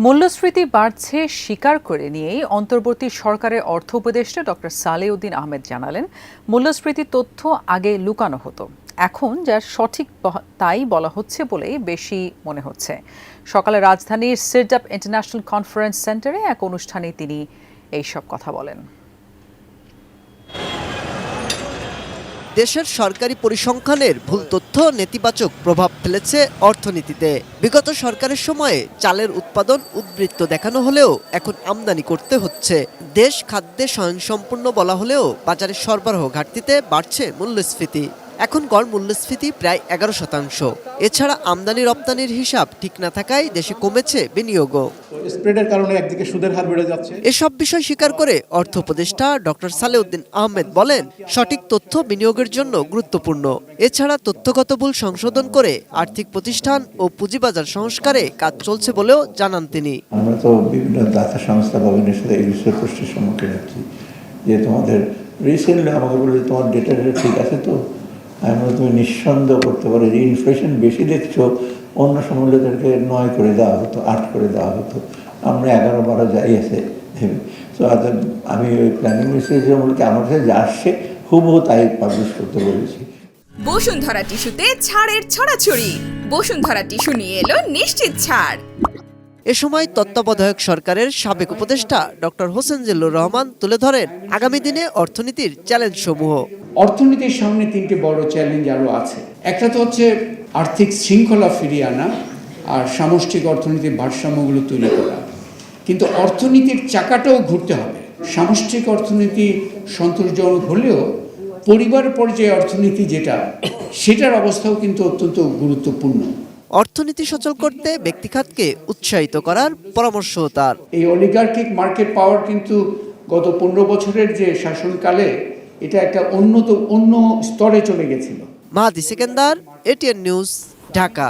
মূল্যস্ফীতি বাড়ছে স্বীকার করে নিয়েই অন্তর্বর্তী সরকারের অর্থ উপদেষ্টা ডক্টর সালেউদ্দিন আহমেদ জানালেন, মূল্যস্ফীতির তথ্য আগে লুকানো হতো, এখন যা সঠিক তাই বলা হচ্ছে বলেই বেশি মনে হচ্ছে। সকালে রাজধানীর সিরজাপ ইন্টারন্যাশনাল কনফারেন্স সেন্টারে এক অনুষ্ঠানে তিনি এইসব কথা বলেন। দেশের সরকারি পরিসংখ্যানের ভুল তথ্য নেতিবাচক প্রভাব ফেলেছে অর্থনীতিতে। বিগত সরকারের সময়ে চালের উৎপাদন উদ্বৃত্ত দেখানো হলেও এখন আমদানি করতে হচ্ছে। দেশ খাদ্যে স্বয়ংসম্পূর্ণ বলা হলেও বাজারে সরবরাহ ঘাটতিতে বাড়ছে মূল্যস্ফীতি। এখন গড় মূল্যস্ফীতি প্রায় 11%। এছাড়া আমদানি রপ্তানির হিসাব ঠিক না থাকায় দেশে কমেছে বিনিয়োগও। স্প্রেডের কারণে একদিকে সুদের হার বেড়ে যাচ্ছে। এসব বিষয় স্বীকার করে অর্থ উপদেষ্টা ডক্টর সালেউদ্দিন আহমেদ বলেন, সঠিক তথ্য বিনিয়োগের জন্য গুরুত্বপূর্ণ। এছাড়া তথ্যগত ভুল সংশোধন করে আর্থিক প্রতিষ্ঠান ও পুঁজিবাজার সংস্কারে কাজ চলছে বলেও জানান তিনি। আমরা তো বিভিন্ন দাতা সংস্থা গভর্নমেন্টের সাথে এই বিষয়ে প্রশ্নের সম্মুখীন হচ্ছি যে তোমাদের রিসেন্টলি আমাকে বলে তোমার ডেটা ঠিক আছে তো। আমরা তুমি নিঃসন্দেহ করতে পারো যে ইনফ্লেশন বেশি দেখছো, অন্য সময় তাদেরকে 9 করে দেওয়া হতো, 8 করে দেওয়া হতো, আমরা 11-12 যাই আছে ভেবে। তো আমি ওই প্ল্যানিং মিনিস্ট্রিকে আমার কাছে যা আসছে হুবহু তাই পাবলিশ করতে বলেছি। বসুন্ধরা টিস্যুতে ছাড়ের ছড়াছড়ি। বসুন্ধরা টিস্যু নিয়ে এলো নিশ্চিত ছাড়। এ সময় তত্ত্বাবধায়ক সরকারের সাবেক উপদেষ্টা ডক্টর হোসেন জিল্লুর রহমান তুলে ধরেন আগামী দিনে অর্থনীতির চ্যালেঞ্জ সমূহ। অর্থনীতির সামনে 3টে বড় চ্যালেঞ্জ আরও আছে। একটা তো হচ্ছে আর্থিক শৃঙ্খলা ফিরিয়ে আনা আর সামষ্টিক অর্থনীতির ভারসাম্যগুলো তৈরি করা। কিন্তু অর্থনীতির চাকাটাও ঘুরতে হবে। সামষ্টিক অর্থনীতি সন্তোষজনক হলেও পরিবার পর্যায়ে অর্থনীতি সেটার অবস্থাও কিন্তু অত্যন্ত গুরুত্বপূর্ণ। অর্থনীতি সচল করতে ব্যক্তিখাতকে উৎসাহিত করার পরামর্শ তার। এই অলিগার্কিক মার্কেট পাওয়ার কিন্তু গত 15 বছরের যে শাসনকালে এটা একটা অন্য স্তরে চলে গেছিল। মাহাদি সেকেন্দার, এটিএন নিউজ, ঢাকা।